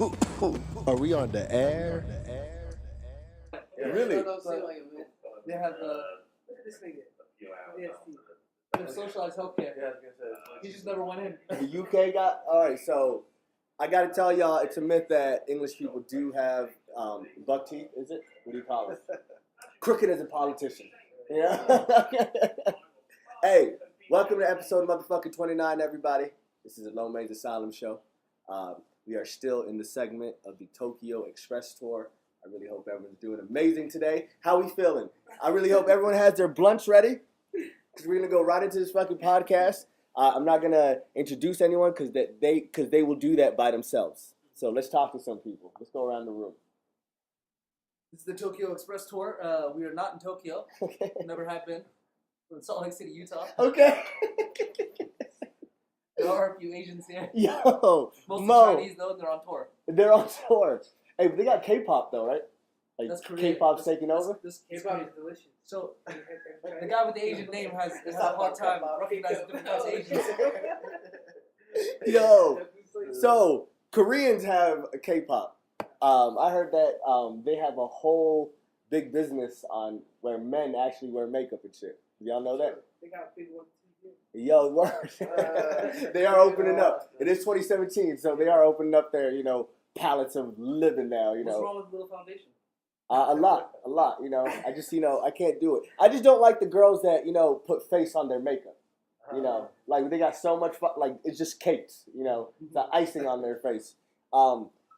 Are we on the air? Yeah, Really? They have look at this nigga. They have socialized healthcare. Yeah, I was gonna say. He just never went in. The UK got alright. So I gotta tell y'all, it's a myth that English people do have buck teeth. Is it? What do you call it? Crooked as a politician. Yeah. Hey, welcome to episode motherfucking 29, everybody. This is the Lowmein Asylum show. We are still in the segment of the Tokyo Express tour. I really hope everyone's doing amazing today. How we feeling? I really hope everyone has their blunts ready, because we're gonna go right into this fucking podcast. I'm not gonna introduce anyone because they will do that by themselves. So let's talk to some people. Let's go around the room. This is the Tokyo Express tour. We are not in Tokyo. Okay. Never have been. We're in Salt Lake City, Utah. Okay. There are a few Asians here. Yo, Most Mo. Chinese though, and they're on tour. They're on tour. Hey, but they got K-pop though, right? Like That's Korean. K-pop's taking over. This K-pop is delicious. So the guy with the Asian name has a hard time recognizing different types of Asians. Yo, so Koreans have a K-pop. I heard that they have a whole big business on where men actually wear makeup and shit. Y'all know that? They got big ones. Yo, word. They are opening up. It is 2017, so they are opening up their, palettes of living now, What's wrong with Little Foundation? A lot, I just, I can't do it. I just don't like the girls that, put face on their makeup. Like they got so much like it's just cakes, the icing on their face.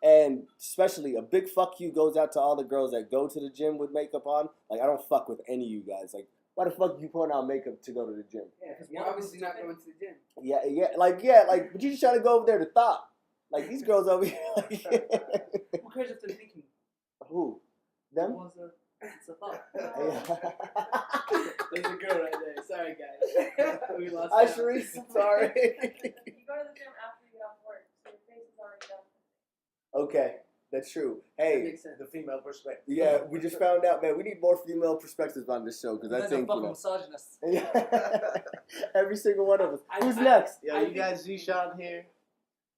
And especially a big fuck you goes out to all the girls that go to the gym with makeup on. Like I don't fuck with any of you guys. Like why the fuck you putting on makeup to go to the gym? Yeah, because we're obviously not going to the gym. Yeah, but you just trying to go over there to thought. Like these girls over here. Who cares if they're thinking? Who? Them? It's a thought. There's a girl right there. Sorry, guys. We lost. Hi, Sharice. Sorry. You go to the gym after you get off work, so your face is already done. Okay, that's true. That Hey, makes sense. The female perspective. yeah, we just found out, man. We need more female perspectives on this show because I They're think fucking misogynists. every single one of us. Who's next? Yo, you got Zishan here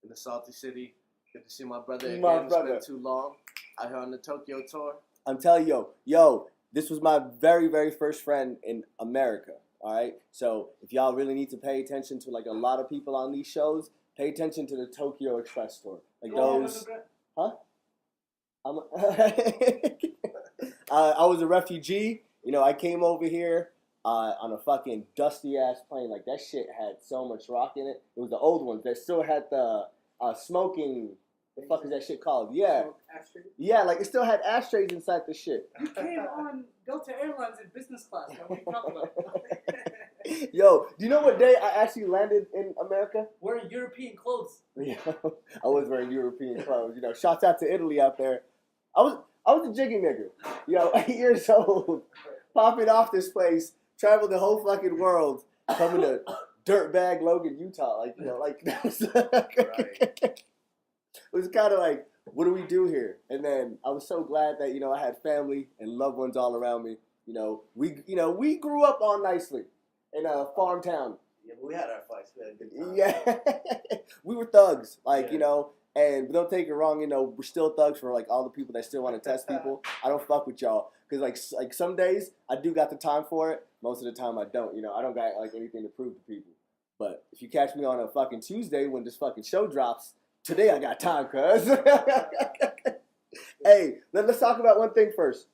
in the Salty City. Good to see my brother again. My It's brother. been too long. Out here on the Tokyo tour. I'm telling you, yo, this was my very, very first friend in America. All right, so if y'all really need to pay attention to like a lot of people on these shows, pay attention to the Tokyo Express tour. Like those, huh? I was a refugee. I came over here on a fucking dusty ass plane. Like that shit had so much rock in it. It was the old ones that still had the smoking. The fuck is that shit called? Yeah. Yeah, like it still had ashtrays inside the shit. You came on Delta Airlines in business class. Man. What are you talking about? Yo, do you know what day I actually landed in America? Wearing European clothes. Yeah, I was wearing European clothes. Shouts out to Italy out there. I was a jiggy nigga. 8 years old, popping off this place, traveled the whole fucking world, coming to dirtbag Logan, Utah. That was Right. It was kind of like, what do we do here? And then I was so glad that I had family and loved ones all around me. We grew up all nicely in a farm town. Yeah, but we had our fights. We had a good time. Yeah, we were thugs, Yeah. and don't take it wrong, we're still thugs for like all the people that still want to test people. I don't fuck with y'all because like some days I do got the time for it. Most of the time I don't. I don't got like anything to prove to people. But if you catch me on a fucking Tuesday when this fucking show drops, today I got time, cuz. Hey, let's talk about one thing first.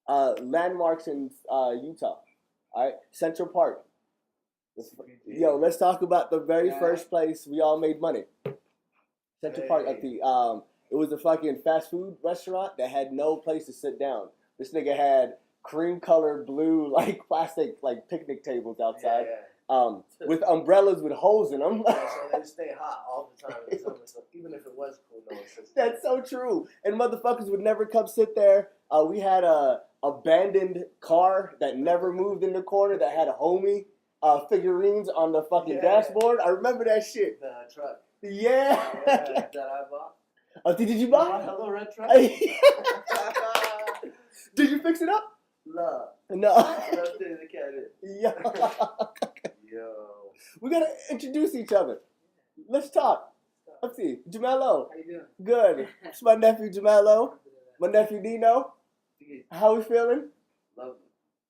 Landmarks in Utah. All right, Central Park. Let's talk about the very first place we all made money. Central Park at the it was a fucking fast food restaurant that had no place to sit down. This nigga had cream colored blue like plastic like picnic tables outside. With umbrellas with holes in them. So they stay hot all the time. So even if it was cool, no one sits there. That's so true. And motherfuckers would never come sit there. We had a abandoned car that never moved in the corner that had a homie figurines on the fucking dashboard. I remember that shit. The truck. Yeah. That I bought. Oh, did you buy? A little red truck. Did you fix it up? No. No. That's the cat. Yeah. Yo. We gotta introduce each other. Let's talk. Let's see. Jamelo. How you doing? Good. It's my nephew Jamelo. My nephew Dino. How we feeling? Lovely.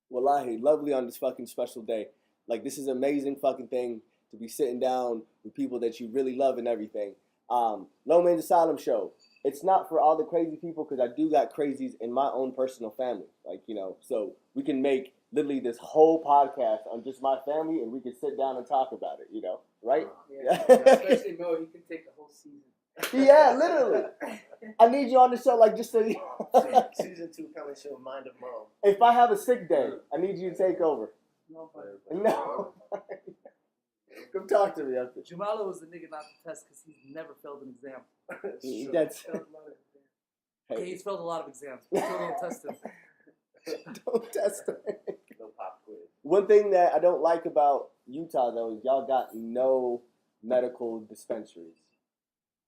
Wallahi, lovely on this fucking special day. Like, this is an amazing fucking thing to be sitting down with people that you really love and everything. Lowmein's Asylum show. It's not for all the crazy people because I do got crazies in my own personal family. Like, you know, so we can make literally this whole podcast on just my family and we can sit down and talk about it, you know, right? Yeah. Especially Mo, he can take the whole season. Yeah, literally. I need you on the show, like, just so you Season 2 coming soon, Mind of Mo. If I have a sick day, I need you to take over. No, but No. Come talk to me after. Jamalo was the nigga not to test because he's never failed an exam. That's Failed a lot of exams. hey, Okay, he's failed a lot of exams. But still don't test him. don't test me. No pop quiz. One thing that I don't like about Utah though is y'all got no medical dispensaries.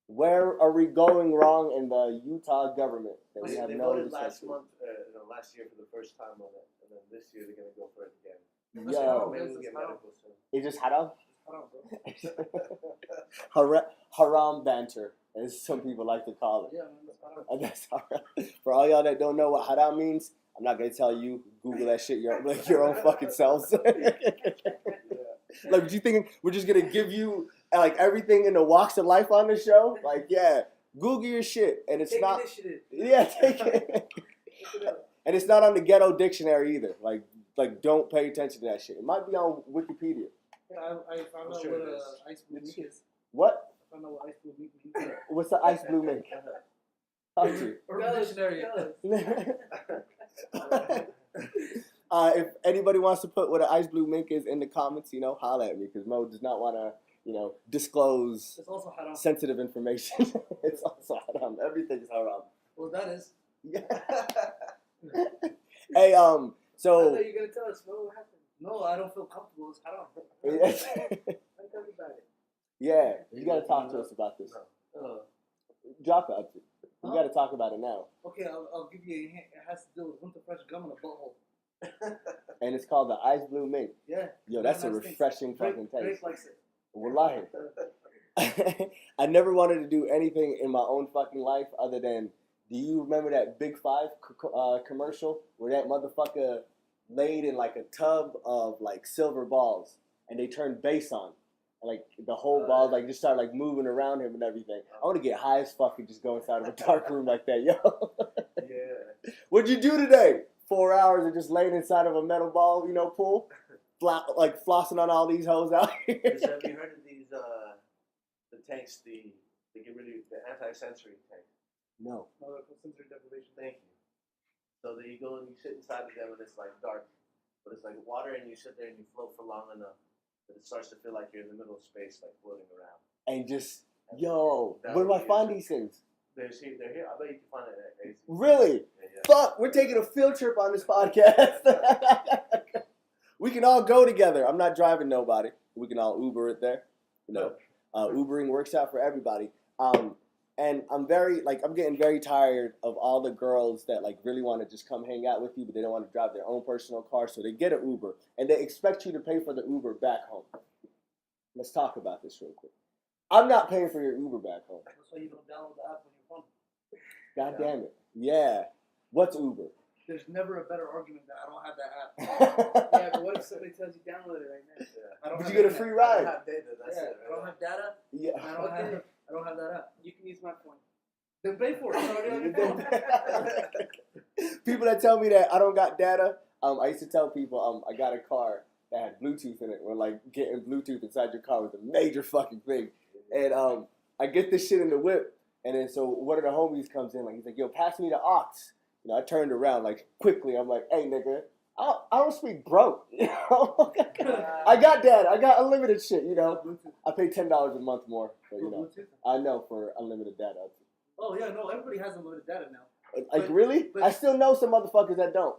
Where are we going wrong in the Utah government that we have They no voted last dispensaries? month, last year for the first time on it, and then this year they're gonna go for it again. Yo, Maybe we'll get medical soon. it's just haram. Hold on, bro. Haram banter, as some people like to call it. Yeah, man, that's haram. And that's haram. For all y'all that don't know what haram means, I'm not gonna tell you. Google that shit your own fucking selves. Like, you think we're just gonna give you like everything in the walks of life on the show? Like, yeah, Google your shit, and it's Take not. initiative. Yeah, take it. Look it up. And it's not on the ghetto dictionary either. Like, don't pay attention to that shit. It might be on Wikipedia. Yeah, I found out Sure what it is. Ice Blue Mink is. What? I found out what Ice Blue Mink means. What's the ice blue mink? Talk to Urban Dictionary. If anybody wants to put what an ice blue mink is in the comments, you know, holla at me because Mo does not want to, you know, disclose It's also haram. sensitive information. It's also haram. Everything's haram. Well, that is. Yeah. Hey, I thought so you were gonna tell us what happened. No, I don't feel comfortable. It's haram. I tell you about it. yeah, you got to talk to us about this. Drop it. You Huh? got to talk about it now. Okay, I'll give you a hint. It has to do with winter fresh gum in a butthole. And it's called the ice blue mink. Yeah. Yo, that's a Nice thing. refreshing fucking Drake taste. likes it. Wallahi. I never wanted to do anything in my own fucking life other than, do you remember that Big Five commercial where that motherfucker laid in like a tub of like silver balls and they turned bass on? And like the whole ball like just started like moving around him and everything. I want to get high as fuck and just go inside of a dark room like that, yo. Yeah. What'd you do today? 4 hours of just laying inside of a metal ball, you know, pool? Like flossing on all these hoes out here. Have you heard of these, the tanks, they get rid of the anti-sensory tank? No. No, sensory deprivation. Thank you. So there you go and you sit inside of them and it's like dark, but it's like water and you sit there and you float for long enough that it starts to feel like you're in the middle of space, like floating around. And just, yo, That where do I would be find it. these things? They're here. I bet you can find it at AC. Really? Yeah. Fuck, we're taking a field trip on this podcast. We can all go together. I'm not driving nobody. We can all Uber it there. You know, Ubering works out for everybody. And I'm getting very tired of all the girls that like really want to just come hang out with you, but they don't want to drive their own personal car, so they get an Uber and they expect you to pay for the Uber back home. Let's talk about this real quick. I'm not paying for your Uber back home. That's why you don't download the app on your phone. God damn it. Yeah. What's Uber? There's never a better argument that I don't have that app. Yeah, but what if somebody tells you download it right now? Yeah. I don't But have you get a internet. free I don't ride. have data. That's Yeah, it. I don't have data. Yeah. And I don't have that app. You can use my phone. Then pay for it. It's already on your phone. People that tell me that I don't got data, I used to tell people I got a car that had Bluetooth in it, or like getting Bluetooth inside your car was a major fucking thing. And I get this shit in the whip, and then so one of the homies comes in, like he's like, "Yo, pass me the aux." You know, I turned around like quickly. I'm like, "Hey, nigga, I don't speak broke. You know, I got data. I got unlimited shit. You know, Bluetooth. I pay $10 a month more, but you know, Bluetooth. I know for unlimited data. Oh yeah, no, everybody has unlimited data now. Like, But- really? but- I still know some motherfuckers that don't.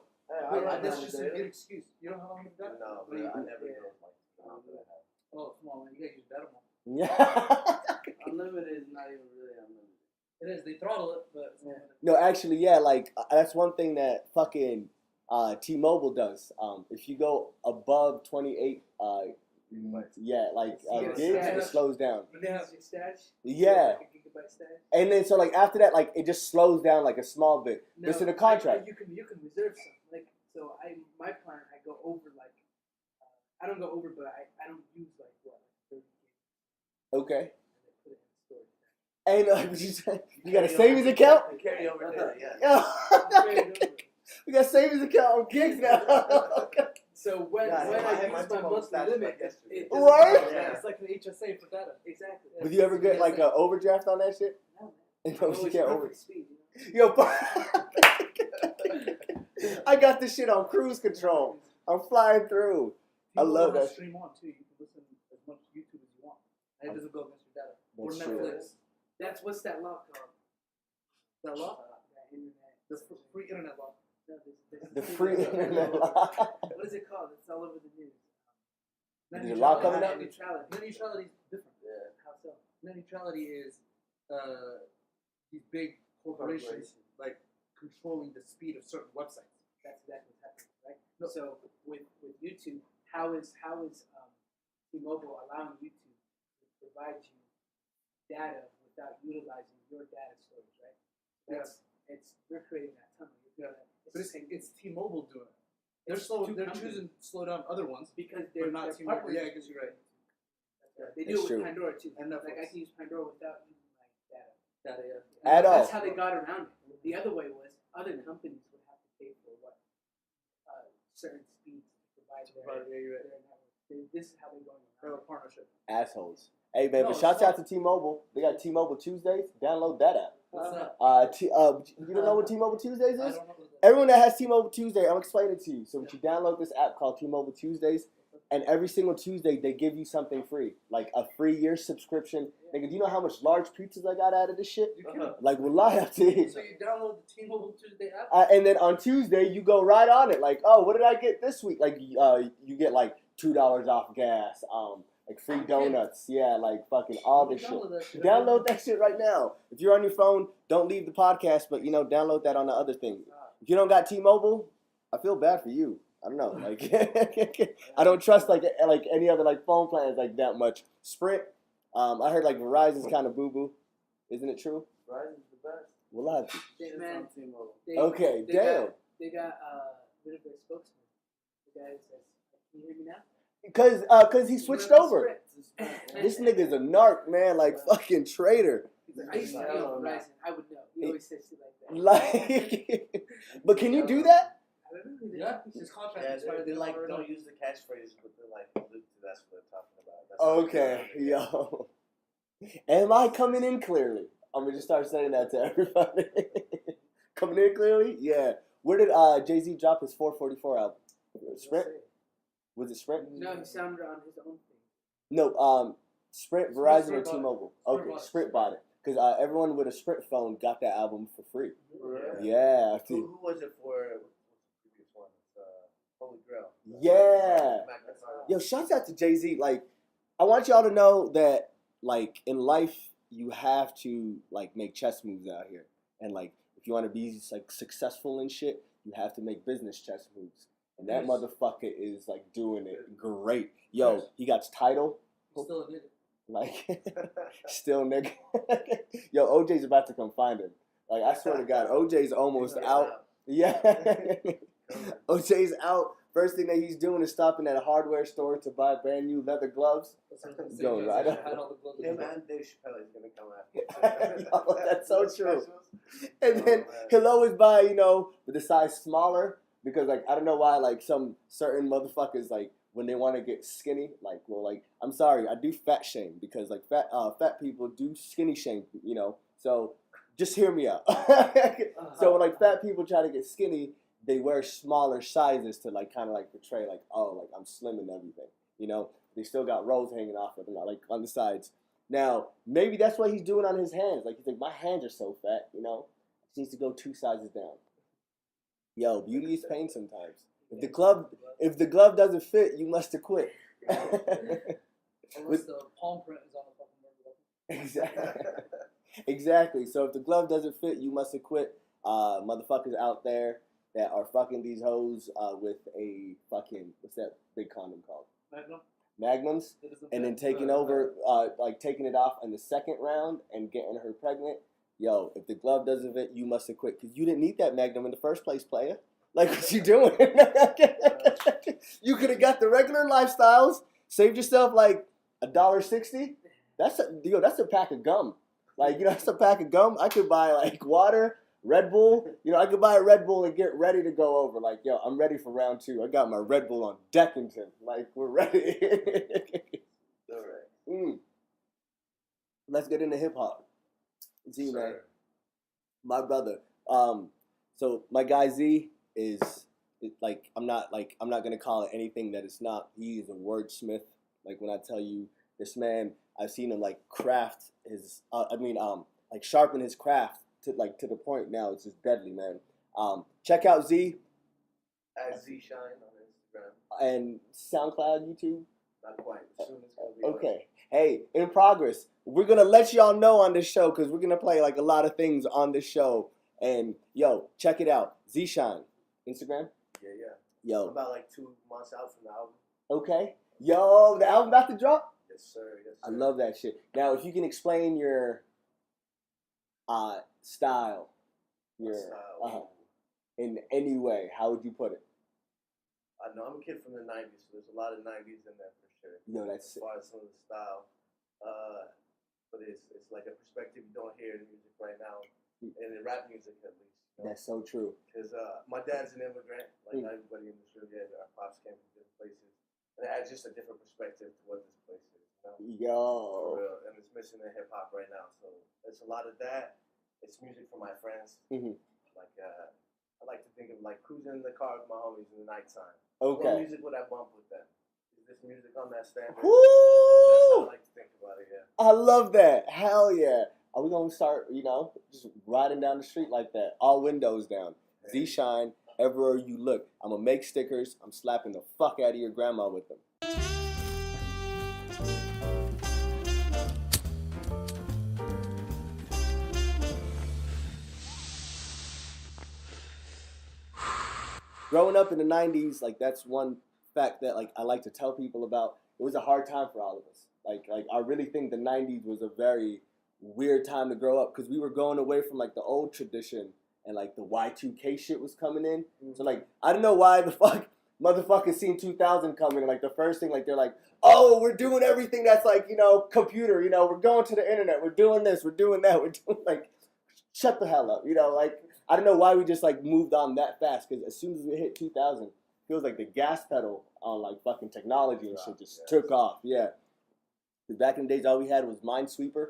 But that's just a good excuse. You don't have unlimited data? No, but I never know like the amount that I have. Oh, come on, man. You gotta use data more. Yeah. Unlimited is not even really unlimited. It is. They throttle it, but it's unlimited. No, actually, yeah, like, that's one thing that fucking T-Mobile does. If you go above 28 Yeah, like You get a gigs, stash. it slows down. And they have your stash. Yeah. Like a gigabyte stash. And then so like after that, like it just slows down like a small bit. No, It's in the contract. you can reserve some. Like so, my plan I go over like I don't go over, but I don't use like what 30 gigs. Okay. And they put it in storage. And you got a savings account? Carry over data, yeah. Yeah. We got savings account on gigs now. So when Yeah, I I use my T-Mobile monthly stash limit, like yesterday. it Right? yeah. It's like an HSA for data. Exactly. Would you ever get like an overdraft on that shit? No, No, man. you can't over. Perfect speed, you know? Yo, I got this shit on cruise control. I'm flying through. I love People that. stream on too. You can listen as much YouTube as you want, and it doesn't go against your data. Or That's true. Netflix. That's what's that law called? That law? That internet. The free internet law. No, The free internet law. What is it called? It's all over the news. Is there a law coming Net up? neutrality. Net neutrality is different. Yeah. How so? Net neutrality is these big corporations like controlling the speed of certain websites. That's exactly what's happening, right? No. So with YouTube, how is T-Mobile allowing YouTube to provide you data without utilizing your data storage, right? You're creating that tunnel. But it's T-Mobile doing it. They're choosing to slow down other ones because but they're not they're T-Mobile. partners. Yeah, I guess you're right. They That's do it true. with Pandora too. And Netflix. Like I can use Pandora without using my data. At all. That's how they got around it. The other way was other companies would have to pay for what certain speeds to provide their network. This is how they're going around it. Partnership. Assholes. Hey, man, No, but shouts it's out to T-Mobile. They got T-Mobile Tuesdays. Download that app. What's that? You don't know what T-Mobile Tuesdays I is? don't know what that is. Everyone that has T-Mobile Tuesday, I'm explaining it to you. So you download this app called T-Mobile Tuesdays, and every single Tuesday they give you something free, like a free year subscription. Nigga, do you know how much large pizzas I got out of this shit? Like, wallahi, I did. So you download the T-Mobile Tuesday app? And then on Tuesday you go right on it. Like, oh, what did I get this week? Like, you get like $2 off gas. Like free donuts, yeah, like fucking all this shit. Download that shit right now. If you're on your phone, don't leave the podcast, but download that on the other thing. If you don't got T-Mobile, I feel bad for you. I don't know, like I don't trust like any other like phone plans like that much. Sprint, I heard like Verizon's kind of boo boo, isn't it true? Verizon's the best. Well, Man, okay, damn. They got rid of their spokesman. The guy says, "Can you hear me now?" Cause he switched over. This nigga's a narc, man, like fucking traitor. I used to be on Verizon. I would know. He always says shit like that. Like, but can you do that? I don't know. Yeah, his contract Yeah, expired. they like don't use the catchphrase, but they're like, that's what they're talking about. That's how Okay, they do it. yo. Am I coming in clearly? I'm gonna just start saying that to everybody. Coming in clearly? Yeah. Where did Jay-Z drop his 444 album? Sprint? Was it Sprint? No, he sounded on his own thing. No, Sprint, Verizon, or Sprint bought it. T-Mobile? Sprint Okay, bought it. Sprint bought it. Because everyone with a Sprint phone got that album for free. Really? Yeah. Who was it for? What's the previous one? It's Holy Grail. Yeah. McIntyre. Yo, shouts out to Jay-Z. Like, I want y'all to know that, like, in life, you have to, like, make chess moves out here. And, like, if you want to be, like, successful and shit, you have to make business chess moves. And that motherfucker is, like, doing it great. Yo, he got his title. He's still a nigga. Like, still nigga. Yo, OJ's about to come find him. Like, I swear to God, OJ's almost out. Yeah. OJ's out. First thing that he's doing is stopping at a hardware store to buy brand new leather gloves. Going right up. Him and Dave Chappelle is gonna come after. Yo, that's so true. And then he'll always buy, with the size smaller. Because, like, I don't know why, like, some certain motherfuckers, like, when they want to get skinny, like, well, like, I'm sorry, I do fat shame. Because, like, fat people do skinny shame, So, just hear me out. So, when, like, fat people try to get skinny, they wear smaller sizes to, like, kind of, like, portray, like, oh, like, I'm slim and everything, They still got rolls hanging off of them, like, on the sides. Now, maybe that's what he's doing on his hands. Like, he's like, my hands are so fat, He just needs to go 2 sizes down. Yo, beauty is pain sometimes. If the glove doesn't fit, you must have quit. Unless the palm print is on the fucking murder weapon. Exactly. So if the glove doesn't fit, you must have quit. Motherfuckers out there that are fucking these hoes with a fucking, what's that big condom called? Magnum? magnums and then taking over, like taking it off in the second round and getting her pregnant. Yo, if the glove doesn't fit, you must have quit because you didn't need that magnum in the first place, player. Like, what you doing? You could have got the regular lifestyles, saved yourself like $1.60. That's a pack of gum. Like, that's a pack of gum. I could buy like water, Red Bull. I could buy a Red Bull and get ready to go over. Like, yo, I'm ready for round 2. I got my Red Bull on Deckington. Like, we're ready. All right. Let's get into hip hop. Z, man, my brother. So my guy Z is like I'm not gonna call it anything that it's not. He is a wordsmith. Like, when I tell you this man, I've seen him like craft his. Like sharpen his craft to the point now it's just deadly, man. Check out Z At Z Shine on Instagram. and SoundCloud, YouTube. Not quite. As soon as it's gonna be Okay. Hey, in progress. We're gonna let y'all know on this show because we're gonna play like a lot of things on this show. And yo, check it out. Z Shine, Instagram. Yeah. Yo. About like 2 months out from the album. Okay. Yo, the album about to drop. Yes, sir. I love that shit. Now, if you can explain your style, in any way, how would you put it? I know I'm a kid from the '90s, so there's a lot of '90s in there for sure. That's as far as some of the style, but it's like a perspective you don't hear in music right now, and in rap music at least. That's so true. Because my dad's an immigrant, like everybody in this room. Yeah, our pops came from different places, and it adds just a different perspective to what this place is. Yo. For real, and it's missing in hip hop right now. So it's a lot of that. It's music for my friends. Like I like to think of like cruising in the car with my homies in the nighttime. Okay. What music would I bump with them? Is this music on that standard? Woo! That's how I like to think about it. Yeah. I love that. Hell yeah. Are we gonna start, just riding down the street like that? All windows down. Z Shine, everywhere you look. I'm gonna make stickers. I'm slapping the fuck out of your grandma with them. Growing up in the 90s, like, that's one fact that, like, I like to tell people about. It was a hard time for all of us. Like I really think the 90s was a very weird time to grow up because we were going away from, like, the old tradition and, like, the Y2K shit was coming in. So, like, I don't know why the fuck motherfuckers seen 2000 coming and, like, the first thing, like, they're like, oh, we're doing everything that's, like, computer, we're going to the internet, we're doing this, we're doing that, we're doing, like, shut the hell up, like, I don't know why we just, like, moved on that fast, because as soon as we hit 2000, it feels like the gas pedal on, like, fucking technology and shit just took off, yeah. Because back in the days, all we had was Minesweeper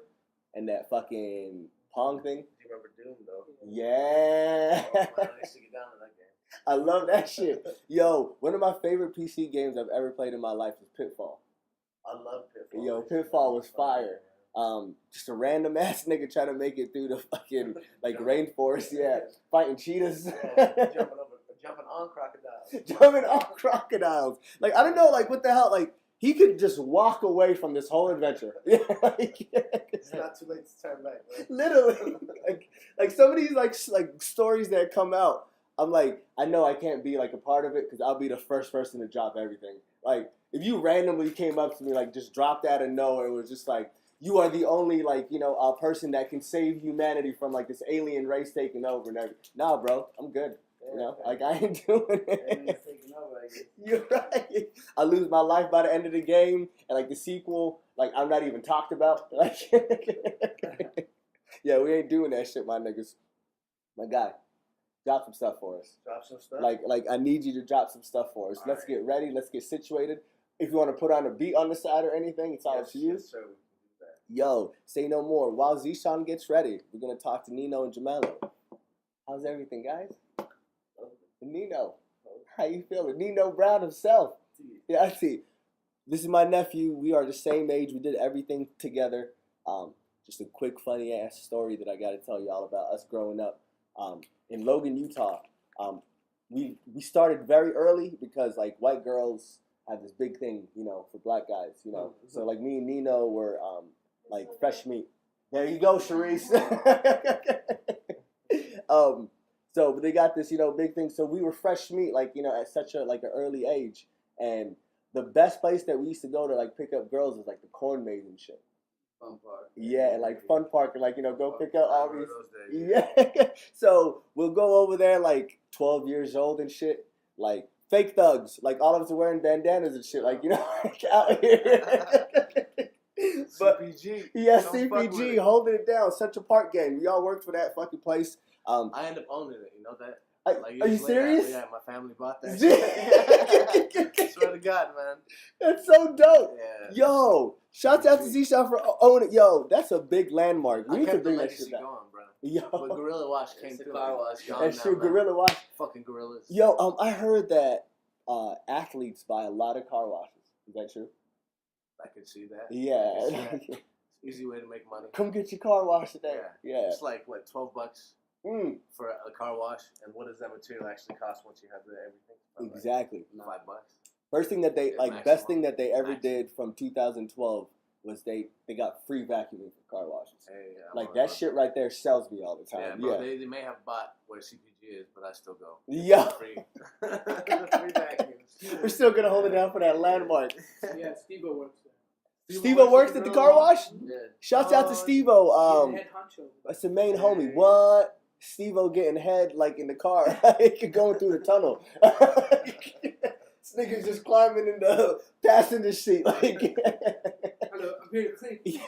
and that fucking Pong thing. Do you remember Doom, though? Yeah. Oh, man, I used to get down to that game. I love that shit. Yo, one of my favorite PC games I've ever played in my life is Pitfall. I love Pitfall. Yo, Pitfall was fire. Just a random ass nigga trying to make it through the fucking like rainforest, fighting cheetahs. Jumping on crocodiles. Jumping on crocodiles. Like, I don't know, like, what the hell, like, he could just walk away from this whole adventure. Yeah, like, it's not too late to turn back, man. Literally, like some of these like stories that come out, I'm like, I know I can't be like a part of it because I'll be the first person to drop everything. Like, if you randomly came up to me, like, just dropped out of nowhere, it was just like, you are the only, like, person that can save humanity from, like, this alien race taking over and everything. Nah, bro, I'm good. Like, I ain't doing it. You're right. I lose my life by the end of the game, and, like, the sequel, like, I'm not even talked about. Like, yeah, we ain't doing that shit, my niggas. My guy, drop some stuff for us. Drop some stuff? Like, I need you to drop some stuff for us. Let's get ready. Let's get situated. If you want to put on a beat on the side or anything, it's all up to you. Yes, sir. Yo, say no more. While Zishan gets ready, we're going to talk to Nino and Jamelo. How's everything, guys? Nino, how you feeling? Nino Brown himself. Yeah, I see. This is my nephew. We are the same age. We did everything together. Just a quick, funny-ass story that I got to tell you all about us growing up. In Logan, Utah, we started very early because, like, white girls have this big thing, for black guys, So, like, me and Nino were, like, fresh meat. There you go, Sharice. So, but they got this, big thing. So we were fresh meat, like, at such a, like, an early age. And the best place that we used to go to like pick up girls was like the corn maze and shit. Fun park. Yeah, and like fun park and like go pick up all these. Those days, Yeah. So we'll go over there like 12 years old and shit. Like fake thugs. Like all of us are wearing bandanas and shit. Like, like out here. But CPG. yeah, Don't fuck with CPG it. holding it down. Central Park gang. We all worked for that fucking place. I end up owning it. You know that? Are you years later, serious? Yeah, my family bought that. Yeah. Swear to God, man. That's so dope. Yeah. Yo, shouts out to Z-Shot for owning it. Yo, that's a big landmark. We I need to kept the bring that legacy shit back. going, bro. Yo, But Gorilla Wash came It's a through. car wash. It's gone that's now, true. man. Gorilla Wash. Fucking gorillas. Yo, I heard that athletes buy a lot of car washes. Is that true? I can see that. Yeah. I can see that. Easy way to make money. Come get your car washed today. Yeah. It's like what, $12 Mm, for a car wash, and what does that material actually cost once you have everything? Probably exactly. like $5. First thing that they Yeah, like, maximum. best thing that they ever Maximum. did from 2012 was they got free vacuuming for car washes. Hey, Like that shit right there sells me all the Yeah, time. bro, Yeah. They may have bought where CPG is, but I still go. Yeah. Free. Free vacuums. We're still gonna hold it down for that landmark. Yeah, Steve-O works there. Steve-O works at the car wash? Yeah. Shouts out to Steve-O. He's the head honcho. That's the main homie. What? Steve-O getting head like in the car. Like going through the tunnel. This nigga's just climbing in the passenger seat. Like Hello, I'm here to clean.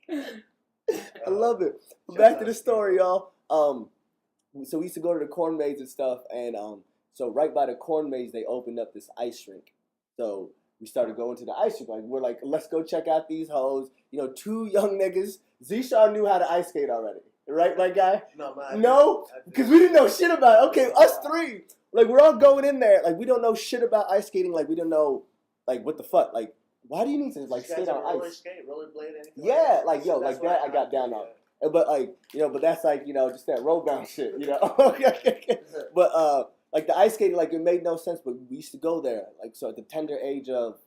I love it. But back to the story, y'all. So we used to go to the corn maze and stuff, and so right by the corn maze they opened up this ice rink. So we started going to the ice rink. Like we're like, let's go check out these hoes. Two young niggas. Z-Shaw knew how to ice skate already. Right, my guy? No, man. No? Because we didn't know shit about it. Okay, us three. Like, we're all going in there. Like, we don't know shit about ice skating. Like, we don't know, like, what the fuck. Like, why do you need to, like, skate on roller ice? skate, rollerblade, anything? Yeah, that? like, yo, That's like what that I got down on. yeah. But, like, but that's, like, just that road bound shit, But, like, the ice skating, like, it made no sense. But we used to go there. Like, so at the tender age of,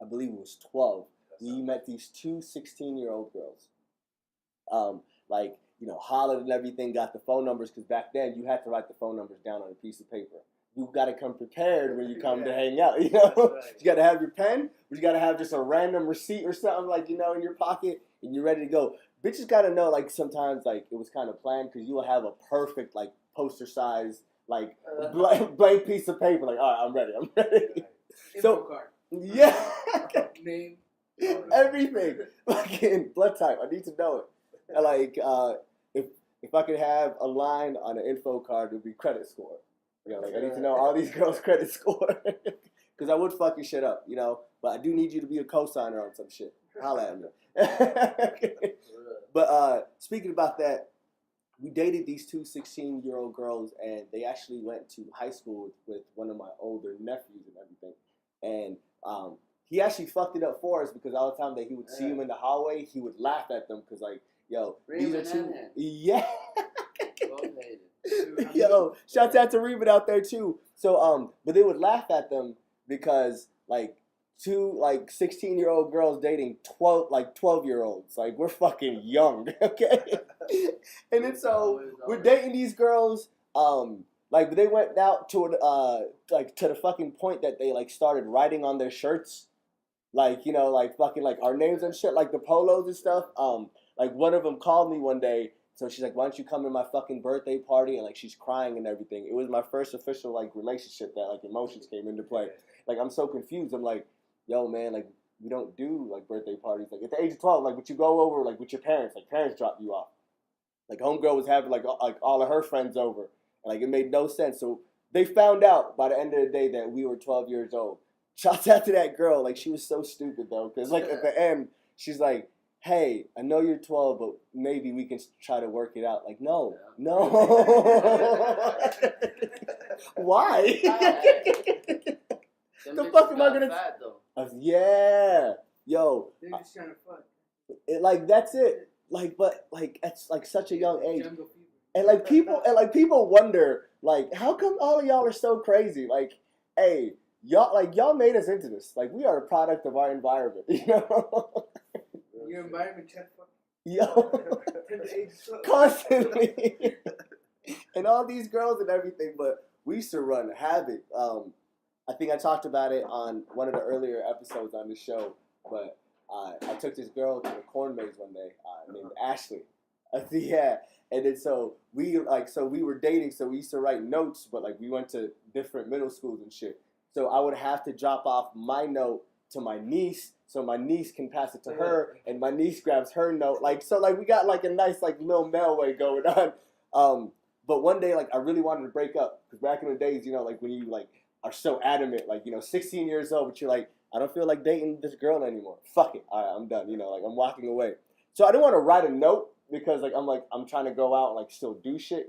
I believe it was 12, we met these two 16-year-old girls. Like, hollered and everything, got the phone numbers, because back then you had to write the phone numbers down on a piece of paper. You got to come prepared when you come to hang out, Right. You got to have your pen, or you got to have just a random receipt or something, like, in your pocket, and you're ready to go. Bitches got to know, like, sometimes, like, it was kind of planned, because you will have a perfect, like, poster size, like, blank piece of paper, like, all right, I'm ready. Info So- card. Yeah. Name. Everything. Fucking blood type. I need to know it. And like, if I could have a line on an info card, it would be credit score. Like I need to know all these girls' credit score. Because I would fuck your shit up, But I do need you to be a co-signer on some shit. Holla at me. But speaking about that, we dated these two 16-year-old girls, and they actually went to high school with one of my older nephews and everything. And he actually fucked it up for us, because all the time that he would see them in the hallway, he would laugh at them, because, like, yo, these are two. Yeah. Yo, shouts out to Reba out there too. So but they would laugh at them because, like, two, like, 16-year-old girls dating 12-year-olds. Like, we're fucking young, okay? And then so we're dating these girls. Like, they went out to like, to the fucking point that they, like, started writing on their shirts, like, like, fucking, like, our names and shit, like the polos and stuff. Like, one of them called me one day. So she's like, why don't you come to my fucking birthday party? And, like, she's crying and everything. It was my first official, like, relationship that, like, emotions came into play. Like, I'm so confused. I'm like, yo, man, like, we don't do, like, birthday parties. Like, at the age of 12, like, but you go over, like, with your parents. Like, parents drop you off. Like, homegirl was having, like all of her friends over. And, like, it made no sense. So they found out by the end of the day that we were 12 years old. Shouts out to that girl. Like, she was so stupid, though. Because, like, at the end, she's like, hey, I know you're 12, but maybe we can try to work it out. Like, no. Why? The fuck am I gonna? Yeah, yo. They're just trying to fuck. Like, that's it. Like, but, like, at, like, such a young age. Jungle fever. And people wonder, like, how come all of y'all are so crazy? Like, hey, y'all made us into this. Like, we are a product of our environment, Your environment check fuck. Yo, constantly. And all these girls and everything, but we used to run havoc. I think I talked about it on one of the earlier episodes on the show, but I took this girl to the corn maze one day named Ashley. Yeah, and then so we were dating, so we used to write notes, but like we went to different middle schools and shit. So I would have to drop off my note to my niece, so my niece can pass it to her, and my niece grabs her note. Like so, like we got like a nice like little mailway going on. But one day, like I really wanted to break up because back in the days, you know, like when you like are so adamant, like 16 years old, but you're like, I don't feel like dating this girl anymore. Fuck it, all right, I'm done. Like I'm walking away. So I didn't want to write a note because like I'm trying to go out and like still do shit.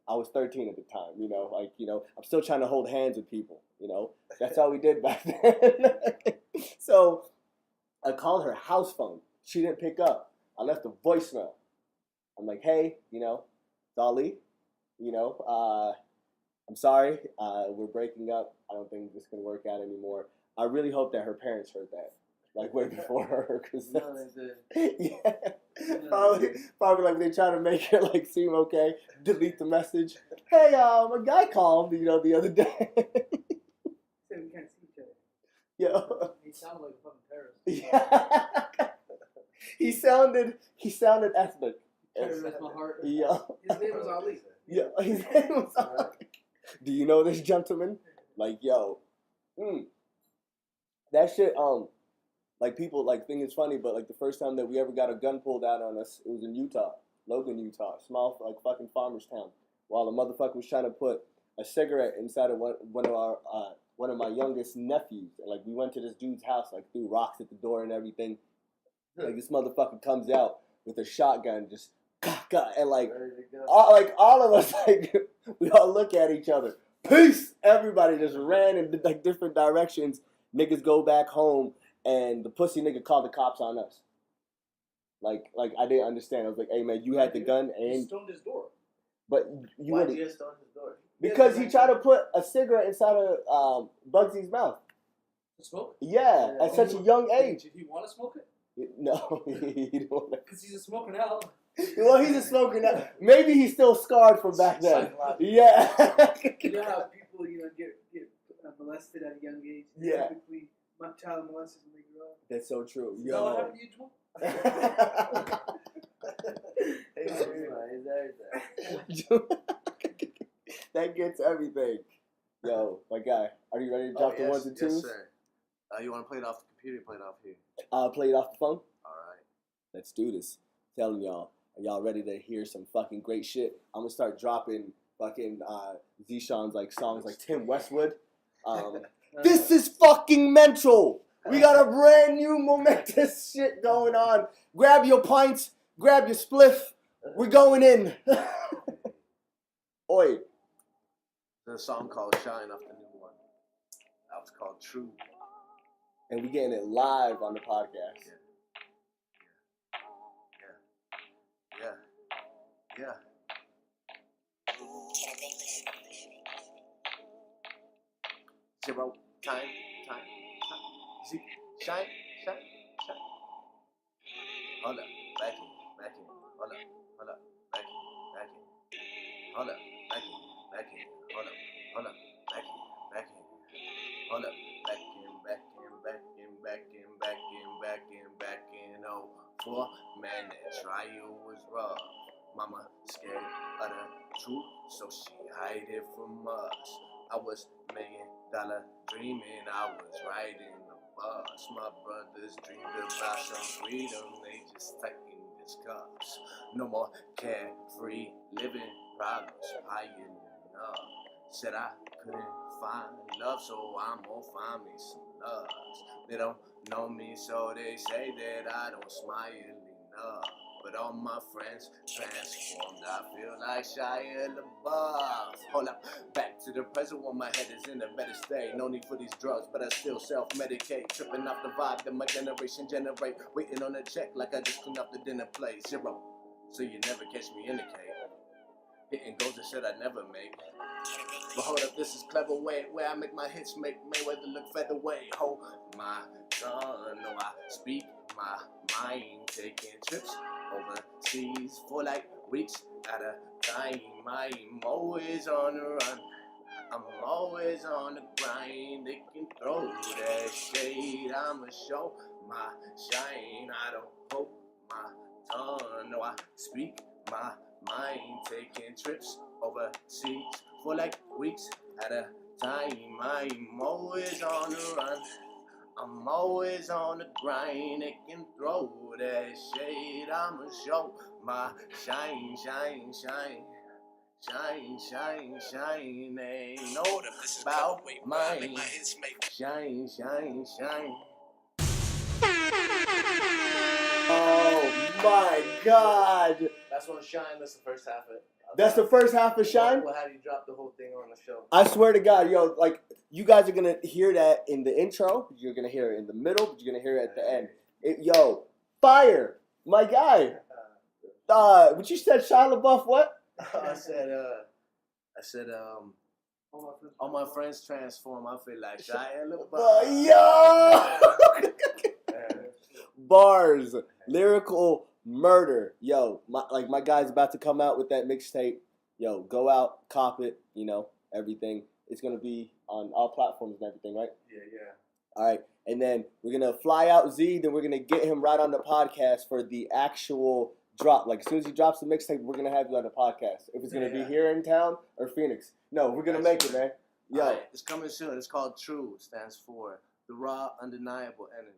I was 13 at the time. I'm still trying to hold hands with people. That's all we did back then. So I called her house phone. She didn't pick up. I left a voicemail. I'm like, hey, Dolly, I'm sorry. We're breaking up. I don't think this can work out anymore. I really hope that her parents heard that, like way before her, because yeah, probably like they try to make her like seem okay. Delete the message. Hey, a guy called, the other day. Said we can't see each other. Yeah. He sounded like a fucking terrorist. Yeah. He sounded ethnic. Terrorist my heart. Yeah. His name was Ali. Yeah. His name was Ali. Do you know this gentleman? Like, yo. That shit, like people like think it's funny, but like the first time that we ever got a gun pulled out on us, it was in Utah, Logan, Utah, small like fucking farmer's town. While the motherfucker was trying to put a cigarette inside of one of my youngest nephews. And, like we went to this dude's house, like threw rocks at the door and everything. Like this motherfucker comes out with a shotgun, just and like all of us like we all look at each other. Peace! Everybody just ran in like different directions. Niggas go back home, and the pussy nigga called the cops on us. Like I didn't understand. I was like, hey man, you had the gun He and stormed his door. but you Why would did you start his door? because he tried to put a cigarette inside of Bugsy's mouth. To smoke? Yeah, at such a young age. Did he want to smoke it? No, he didn't want to. Because he's a smoker now. Well, he's a smoker now. Maybe he's still scarred from back then. Yeah. You know how people, get molested at a young age? Yeah. Typically, child molesters when they grow up. That's so true. Is that what Yo. happened to you, Jamal? That gets everything. Yo, my guy, are you ready to drop the ones and twos? Yes, sir. You want to play it off the computer or play it off here? Play it off the phone? All right. Let's do this. Telling y'all, are y'all ready to hear some fucking great shit? I'm gonna start dropping fucking Zishan's like songs like Tim Westwood. This is fucking mental. We got a brand new momentous shit going on. Grab your pints, grab your spliff. We're going in. Oi. There's a song called Shine off the new one. That was called True. And we getting it live on the podcast. Yeah. Zero, time. Shine. Hold up, back in. Hold up, back in. Hold up, back in. Hold up, back in. Hold up, back in. Oh, 4 man, that trial was rough. Mama scared of the truth, so she hide it from us. I was $1 million dreaming, I was riding the bus. My brothers dreamed about some freedom, they just tightened his cuffs. No more carefree living, problems piling up. Said I couldn't find love, so I'm gonna find me some loves. They don't know me, so they say that I don't smile enough. But all my friends transformed, I feel like Shia LaBeouf. Hold up, back to the present when my head is in a better state. No need for these drugs, but I still self-medicate. Tripping off the vibe that my generation generate. Waiting on a check like I just cleaned up the dinner plate. 0, so you never catch me in the cave. Hitting goals that shit I never make. But hold up, this is clever way where I make my hits make Mayweather look featherweight. Hold my gun, no, I speak my mind. Taking trips overseas for like weeks at a time. I'm always on the run. I'm always on the grind. They can throw that shade. I'ma show my shine. I don't poke my tongue. No, I speak my mind. Taking trips overseas for like weeks at a time. I'm always on the run. I'm always on the grind. They can throw that shade. I'ma show my shine, shine, shine. Shine, shine, shine, ain't no about mine. Shine, shine, shine. Oh my God! That's on Shine. That's the first half of it. That's the first half of Shine? We'll have you drop the whole thing on the show. I swear to God, yo, like, you guys are gonna hear that in the intro, you're gonna hear it in the middle, but you're gonna hear it at the end. Yo, fire! My guy! But you said Shia LaBeouf what? I said, all my friends transform. I feel like Shia LaBeouf. Yo! Bars, lyrical murder. Yo, my guy's about to come out with that mixtape. Yo, go out, cop it, everything. It's going to be on all platforms and everything, right? Yeah. All right. And then we're going to fly out Z, then we're going to get him right on the podcast for the actual drop. Like, as soon as he drops the mixtape, we're going to have you on the podcast. If it's going to be here in town or Phoenix. No, we're going to make it, man. Yo. Right, it's coming soon. It's called True. It stands for the raw, undeniable energy.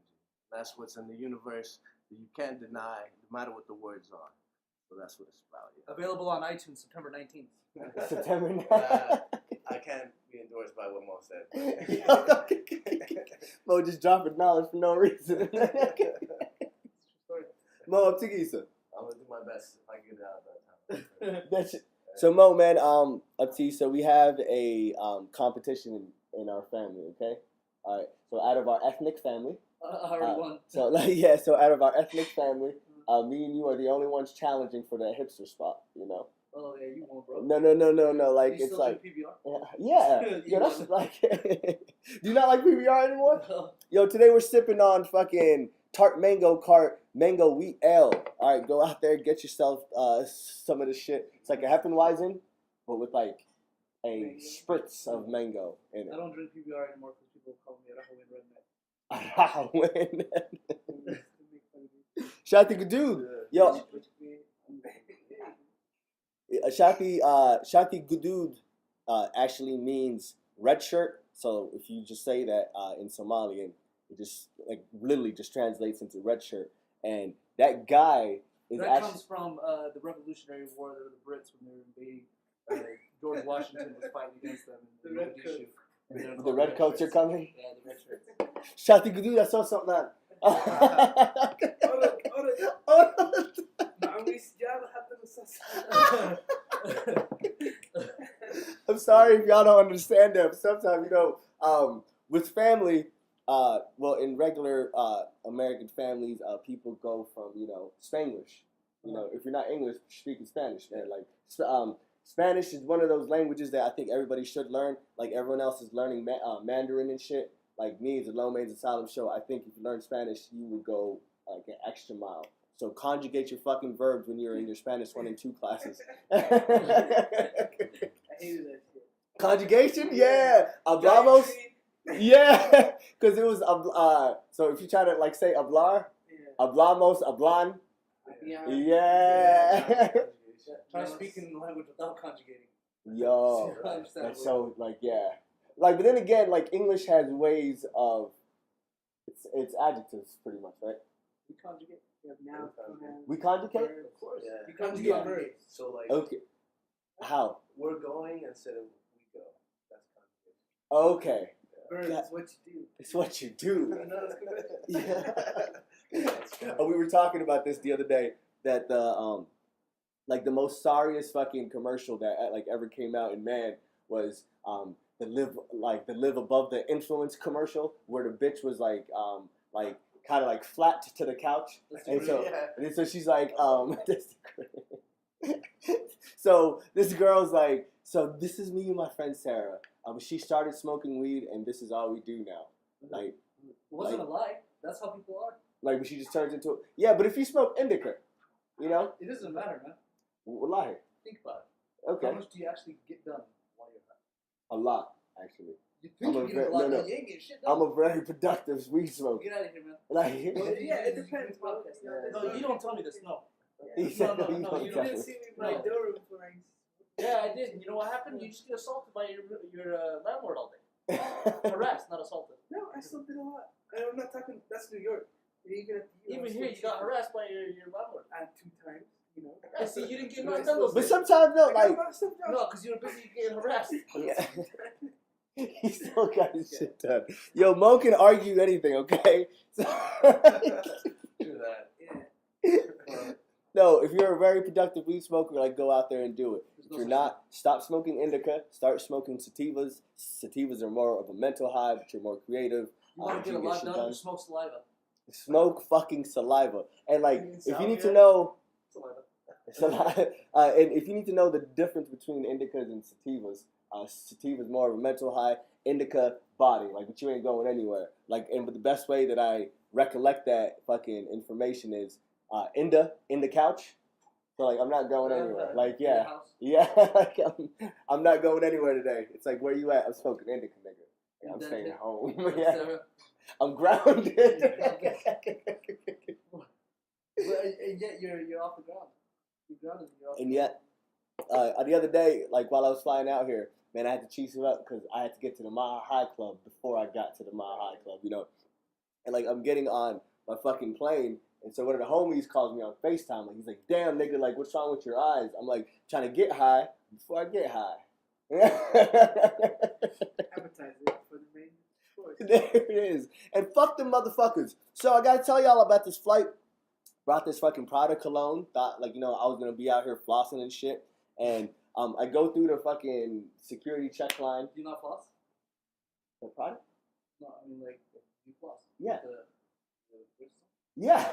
That's what's in the universe that you can't deny, no matter what the words are. So that's what it's about. Yeah. Available on iTunes September 19th. September 9th. I can't be endorsed by what Mo said. Mo just dropping knowledge for no reason. Mo, up to Gisa. I'm going to do my best if I get it out that time. That's it. So Mo, man, up to you. So we have a competition in our family, okay? All right. So out of our ethnic family. I already won. So out of our ethnic family, me and you are the only ones challenging for that hipster spot, Oh yeah, you won, bro. No. Like, You it's still like, do PBR? yeah. Yo, that's won. like, do you not like PBR anymore? No. Yo, today we're sipping on fucking Tart Mango Cart Mango Wheat Ale. All right, go out there, get yourself some of this shit. It's like a Hefeweizen, but with like a spritz of mango in I it. don't drink PBR anymore because people call me a redneck. Shati Gudud. Yo, Shati Gudud actually means red shirt. So if you just say that in Somalian, it just like literally just translates into red shirt. And that guy is That actually comes from the Revolutionary War. They were the Brits when they were invading. George Washington was fighting against them in Mogadishu. the red coats are coming. Yeah, the red shirts. Shati Gudud, I saw something on. I'm sorry if y'all don't understand that. But sometimes, with family, well, in regular American families, people go from, Spanglish. If you're not English, speaking Spanish, man. Like, Spanish is one of those languages that I think everybody should learn. Like, everyone else is learning Mandarin and shit. Like me, as a Lowmein's Asylum show, I think if you learn Spanish, you would go like an extra mile. So conjugate your fucking verbs when you're in your Spanish 1 and 2 classes. I hated that shit. Conjugation? Yeah. Hablamos? Yeah. Because it was, so if you try to like say hablar, hablamos, hablan. Yeah. Try speaking the language without conjugating. Yo. That's so, like, yeah. Like, but then again, like, English has ways of, it's adjectives pretty much, right? We conjugate. We have nouns, pronouns. We conjugate? Of course. Yeah. You conjugate verbs. So, like, Okay. How? we're going instead of we go. That's conjugation. Okay. Verbs, it's what you do. It's what you do. Yeah. Oh, we were talking about this the other day, that the, like, the most sorriest fucking commercial that, like, ever came out in man was, the live above the influence commercial where the bitch was like kind of like flat to the couch, and so she's like so this girl's like, so this is me and my friend Sarah. She started smoking weed and this is all we do now. Like, It wasn't a lie. That's how people are. like when she just turns into but if you smoke indica, It doesn't matter, man. lie. Think about it. Okay. How much do you actually get done while you're high? A lot, actually. You think I'm you're a getting a ve- lot no, no. done. You ain't getting shit I'm done. a very productive weed smoker. Get out of here, man. Like, Yeah, it depends. No, you don't tell me this. No. he said, No, you you don't You tell didn't me. see me by No. Durham for Yeah, I did. You know what happened? You just get assaulted by your landlord all day. Harassed, not assaulted. No, I still did a lot. I'm not talking. That's New York. Even here, you got harassed by your landlord. And 2 times, you know. I see. You didn't get So none I done those But days. sometimes, no, I got like, a lot of stuff done. No, because you were busy getting harassed. he still got his shit done. Yo, Mo can argue anything, okay? So, Do that. Yeah. no, if you're a very productive weed smoker, like, go out there and do it. There's If no you're such not, stop smoking indica. Start smoking sativas. Sativas are more of a mental high, but you're more creative. You want to get a you lot shit done? You smoke saliva. Smoke fucking saliva. And like, You mean if you need to salvia? know, Saliva. and if you need to know the difference between indicas and sativas, sativas more of a mental high. Indica body, like, but you ain't going anywhere. Like, but the best way that I recollect that fucking information is in the couch. So like, I'm not going anywhere. Like, In the yeah. house. Yeah, like I'm not going anywhere today. It's like, where you at? I'm smoking indica, nigga. Yeah, I'm Then staying hit- at home. Sarah. Yeah, I'm grounded. And yet you're off the ground. You're grounded. You're off And the yet, the other day, like while I was flying out here, man, I had to cheese it up because I had to get to the Mile High Club before I got to the Mile High Club, you know. And like, I'm getting on my fucking plane, and so one of the homies calls me on FaceTime. Like, he's like, "Damn, nigga, like, what's wrong with your eyes?" I'm like, trying to get high before I get high. Advertise it for the main course. There it is. And fuck them motherfuckers. So I gotta tell y'all about this flight. Brought this fucking Prada cologne. Thought, like, you know, I was gonna be out here flossing and shit. And I go through the fucking security check line. Do you not floss? The Prada? No, I mean, like, you floss. Yeah. The Yeah.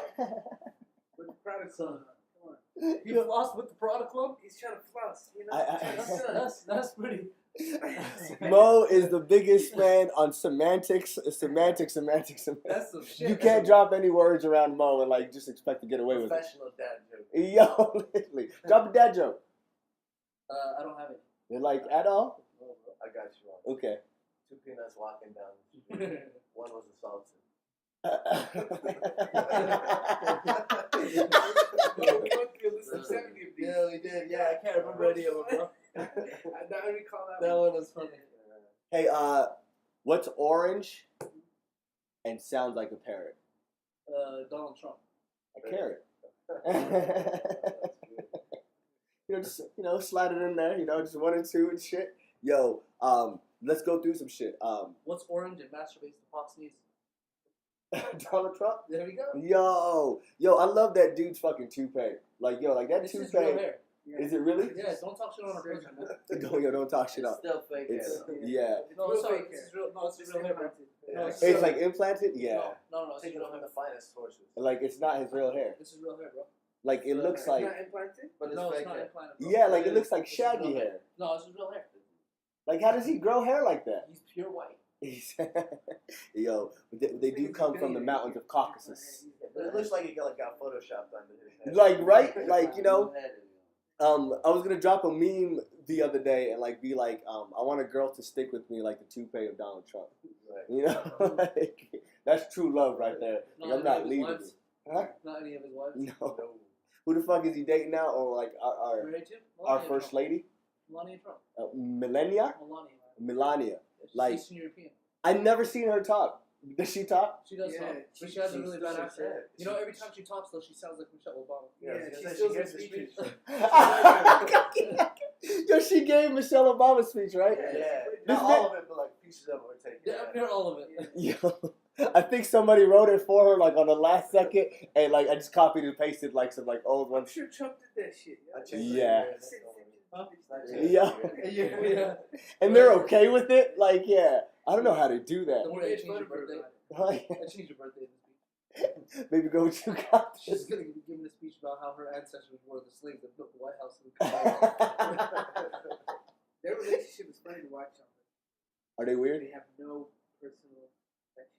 With the product So- on. Come on. you floss with the product club? He's trying to floss, you know. That's pretty. Mo is the biggest fan on semantics. That's some shit. You can't drop any words around Mo and like just expect to get away with it. Professional dad joke. Yo, literally. Drop a dad joke. I don't have it. Like, at all? I got you on. Okay. 2 peanuts walking down the street. One was assaulted. Yeah, we did. Yeah, I can't remember any of them, bro. I recall that That one. one was funny. Hey, what's orange and sounds like a parrot? Donald Trump. A carrot. Just slide it in there. Just 1 and 2 and shit. Yo, let's go through some shit. What's orange and masturbates to Fox News? Donald Trump. There we go. Yo, I love that dude's fucking toupee. Like, yo, like that This is real toupee. hair. Is it really? Yeah, don't talk shit on a person, man. Don't talk shit It's up. still fake. It's ass. yeah. No, Real sorry, fake this hair. is real. No, this is real hair, bro. No, It's It's like implanted. Yeah. No, it's taking real off hair. the finest horses. Like, it's not his real hair. This is real hair, bro. Like, it looks It's like, not implanted? But it's No, it's fake not hair. implanted. Bro. yeah, like it looks like This is shaggy real hair. No, this is real hair. Like, how does he grow hair like that? He's pure white. Yo, they do come from the mountains of Caucasus. But it looks like he got photoshopped onto his head. Like, right? Like, I was gonna drop a meme the other day and like be like, I want a girl to stick with me like the toupee of Donald Trump. Right. You know, like, that's true love right there. Like, I'm not leaving you. Huh? Not any of his wives. No. Who the fuck is he dating now? Or like our Married to? our Melania first Trump. lady, Melania Trump. Melania? Melania. She's Like- Eastern European. I never seen her talk. Does she talk? She does Yeah, talk, but she has a she's really still bad so accent. sad. You know, every time she talks, though, she sounds like Michelle Obama. Yeah, Yeah, she she said still she gets the does speech. Yo, she gave Michelle Obama speech, right? Yeah. This Not all of it, but like pieces of it were taken. Yeah, I'm near all of it. Yo, I think somebody wrote it for her like on the last second, and like I just copied and pasted like some like old I'm ones. sure Trump did that shit. I checked Yeah. Huh? Yeah. Yeah. And they're okay with it. Like, yeah, I don't know how to do that. Don't worry, I changed your birthday. Oh, yeah. I changed your birthday in the speech. Baby, go what you got. She's gonna be giving a speech about how her ancestors were the slaves that built the White House. Their relationship is funny to watch on. Are they weird? They have no personal affection.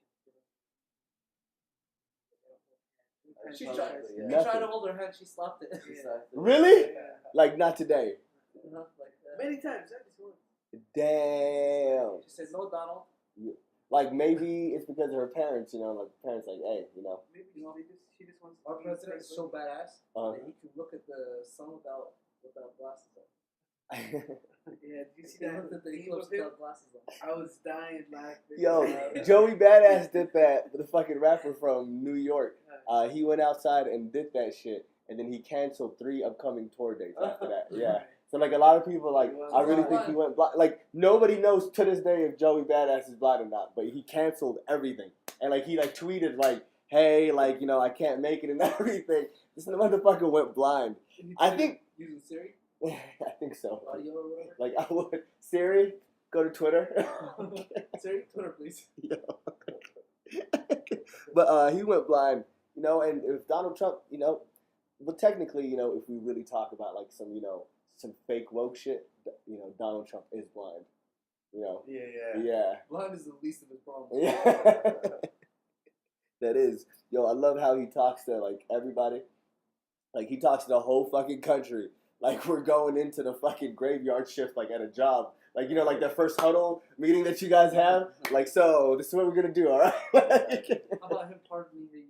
She Exactly, tried. yeah. She Nothing. tried to hold her hand. She slapped it. Exactly. Really? Yeah. Like, not today. Like, Many times, not just once. Damn. She said, "No, Donald." Like maybe it's because of her parents, like parents like, hey, Maybe she just wants. Our president is so badass Uh-huh. that he can look at the sun without glasses on. Yeah, did you see He that? looked at the meme eclipse of him? without glasses on. I was dying laughing. Yo, Joey Badass did that. The fucking rapper from New York. He went outside and did that shit, and then he canceled 3 upcoming tour dates after that. Yeah. So like a lot of people like, I really think he went blind. Like nobody knows to this day if Joey Badass is blind or not, but he canceled everything. And like he like tweeted like, hey, like I can't make it and everything. This motherfucker went blind. I think Using Siri, I think so. audio or whatever. Like I would Siri, go to Twitter. Siri, Twitter, please. Yo. But he went blind, and if Donald Trump, but technically, if we really talk about like some fake woke shit, Donald Trump is blind, Yeah. Blind is the least of his problems. Yeah. That is. Yo, I love how he talks to like everybody. Like he talks to the whole fucking country. Like we're going into the fucking graveyard shift like at a job. Like like that first huddle meeting that you guys have. Like, so this is what we're gonna do, all right? How about him pardoning your homie?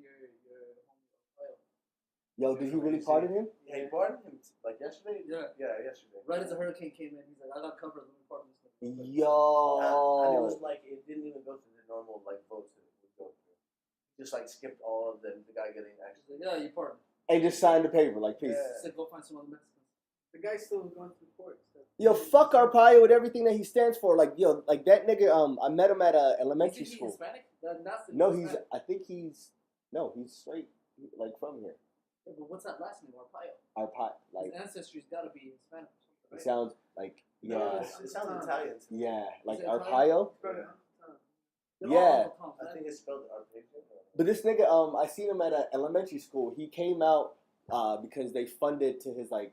Yo, did he really pardon him? Yeah, he pardoned him like yesterday. Yeah. Yeah, yesterday. Right as the hurricane came in, he's like, "I got covered. Let me pardon this nigga." And it Yo. was like it didn't even go through the normal like votes that it would go through. Just like skipped all of them. The guy getting He's actually. like, "Yeah, you pardon." And just signed the paper, like peace. Yeah. He said, "Go find some other Mexicans." The guy's still going through court. Yo, fuck Arpaio with everything that he stands for. Like, yo, like that nigga. I met him at elementary Is he school. Hispanic? That's the No, Hispanic. I think he's straight, like from here. Yeah, but what's that last name? Arpaio. Arpaio, like His ancestry's got to be Hispanic. it sounds like No, yeah, it sounds Italian. yeah, like it Arpaio. They're Yeah. all Uncle Toms, I right? think it's spelled Arpeggio. But this nigga, I seen him at elementary school. He came out because they funded to his like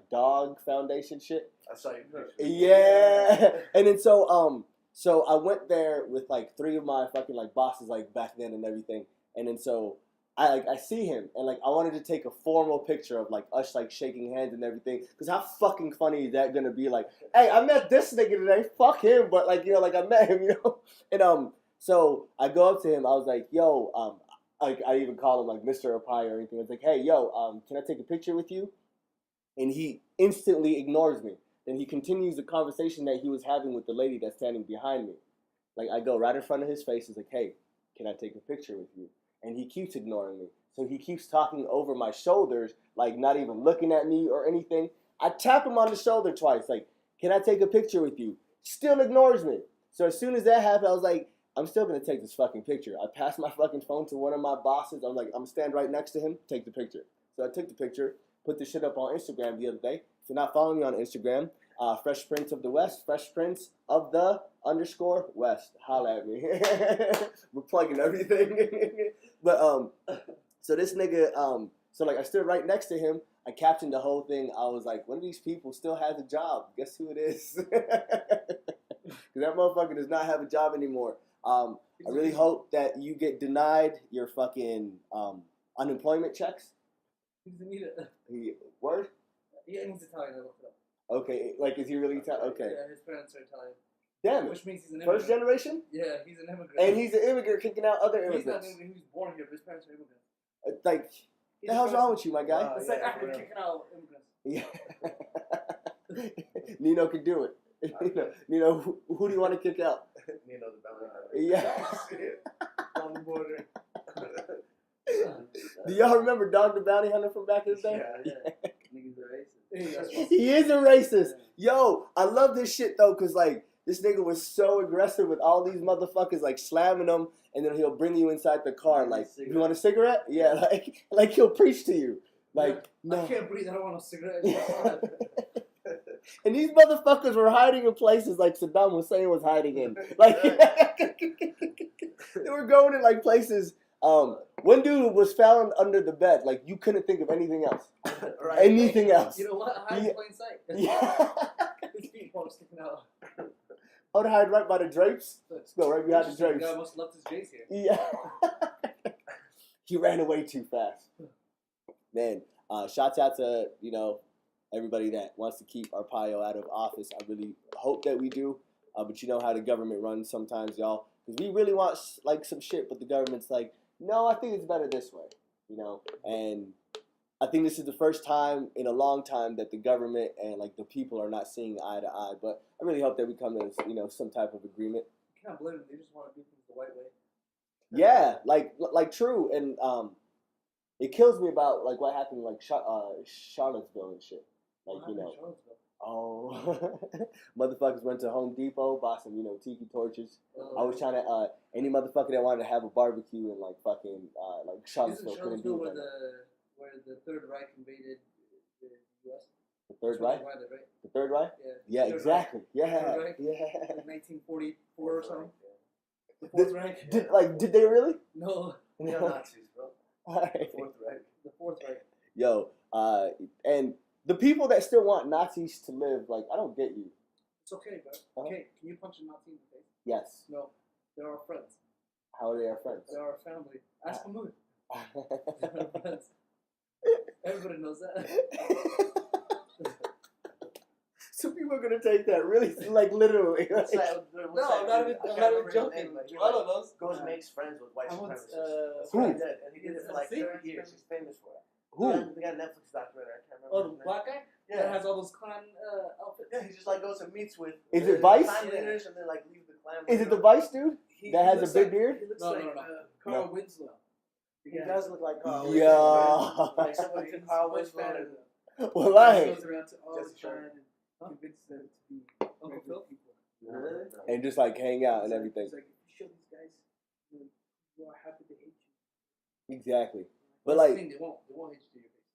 dog foundation shit. I saw your picture. Yeah, and then so I went there with like 3 of my fucking like bosses like back then and everything, and then so I see him and like I wanted to take a formal picture of like us like shaking hands and everything, because how fucking funny is that gonna be? Like, hey, I met this nigga today, fuck him, but like like I met him, and so I go up to him, I was like, yo, like I even call him like Mr. Arpaio or anything. I was like, hey, yo, can I take a picture with you? And he instantly ignores me. Then he continues the conversation that he was having with the lady that's standing behind me. Like, I go right in front of his face. He's like, hey, can I take a picture with you? And he keeps ignoring me. So he keeps talking over my shoulders, like not even looking at me or anything. I tap him on the shoulder twice, like, can I take a picture with you? Still ignores me. So as soon as that happened, I was like, I'm still going to take this fucking picture. I passed my fucking phone to one of my bosses. I was like, I'm going to stand right next to him, take the picture. So I took the picture. Put this shit up on Instagram the other day. If you're not following me on Instagram, Fresh Prince of the West, Fresh Prince of the _West. Holla at me. We're plugging everything. But so this nigga, so like I stood right next to him. I captioned the whole thing. I was like, one of these people still has a job. Guess who it is? Because that motherfucker does not have a job anymore. I really hope that you get denied your fucking unemployment checks. He's Anita. Word? Yeah, he's Italian. I looked it up. Okay, like is he really Italian? Okay. Yeah, his parents are Italian. Damn it. Which means he's an immigrant. First generation? Yeah, he's an immigrant. And he's an immigrant kicking out other He's not immigrants. an immigrant. He was born here, but his parents are immigrants. Like, He's the hell's a wrong with you, my guy? It's like yeah, Africa yeah. kicking out immigrants. Yeah. Nino can do it. Nino, who do you want to kick out? Nino the Belly. Yeah. On the border. Do y'all remember Dog the Bounty Hunter from back in the day? Yeah. Niggas are racist. He is a racist. Yo, I love this shit though, cause like this nigga was so aggressive with all these motherfuckers, like slamming them, and then he'll bring you inside the car, like, you want a cigarette? Yeah, like he'll preach to you, like, I no. can't breathe. I don't want a cigarette. And these motherfuckers were hiding in places like Saddam Hussein was hiding in. Like, they were going in like places. One dude was found under the bed. Like, you couldn't think of anything else. Right. Anything else. You know what? Hide in Yeah. plain sight. Yeah. His feet were sticking out. I would hide right by the drapes. Let's go right behind the The drapes. guy must have left his J's here. Yeah. He ran away too fast. Man, shouts out to, everybody that wants to keep Arpaio out of office. I really hope that we do. But you know how the government runs sometimes, y'all. Because we really want like some shit, but the government's like, no, I think it's better this way. You know, and I think this is the first time in a long time that the government and like the people are not seeing eye to eye. But I really hope that we come to some type of agreement. You can't blame them. They just want to do things the white way. Yeah, like true, and it kills me about like what happened in like Charlottesville and shit. Like motherfuckers went to Home Depot, bought some tiki torches. I was trying to any motherfucker that wanted to have a barbecue in like fucking like Charlottesville couldn't do it. Where the Third Reich invaded the U.S. The Third Reich? Right? The Third Reich? Yeah. Yeah, exactly. Reich. Yeah, Third Reich? yeah. In 1944 or something. The Fourth Reich? Did they really? No. They're Nazis, bro. Alright. The Fourth Reich. Yo, and the people that still want Nazis to live, like, I don't get you. It's okay, bro. Okay, can you punch a Nazi in the face? Yes. No. They're our friends. How are they our friends? They're our family. Ask Mahmoud. They're our friends. Everybody knows that. So people are gonna take that really, like, literally. No, I'm not even joking. Marlo knows. Goes makes friends with white supremacists. Who? He did, and he did it for like 30 years. He's famous for it. Who? They got a Netflix documentary. I can't remember. Oh, the black guy? Yeah. That has all those clan outfits. Yeah, he just like goes and meets with. Is it Vice? Clan leaders and then like leave the clan. Is it the Vice dude that has a big beard? He looks like Carl Winslow. He does look like Carl. Yeah. Like someone took Carl Winslow. Well, I goes around to all the clan and convinces them to be Uncle Phil people. Really? and just like hang out and everything. It's like, if you show these guys who are happy to hate you. Exactly. But That's the like, thing, they won't hate you to your face.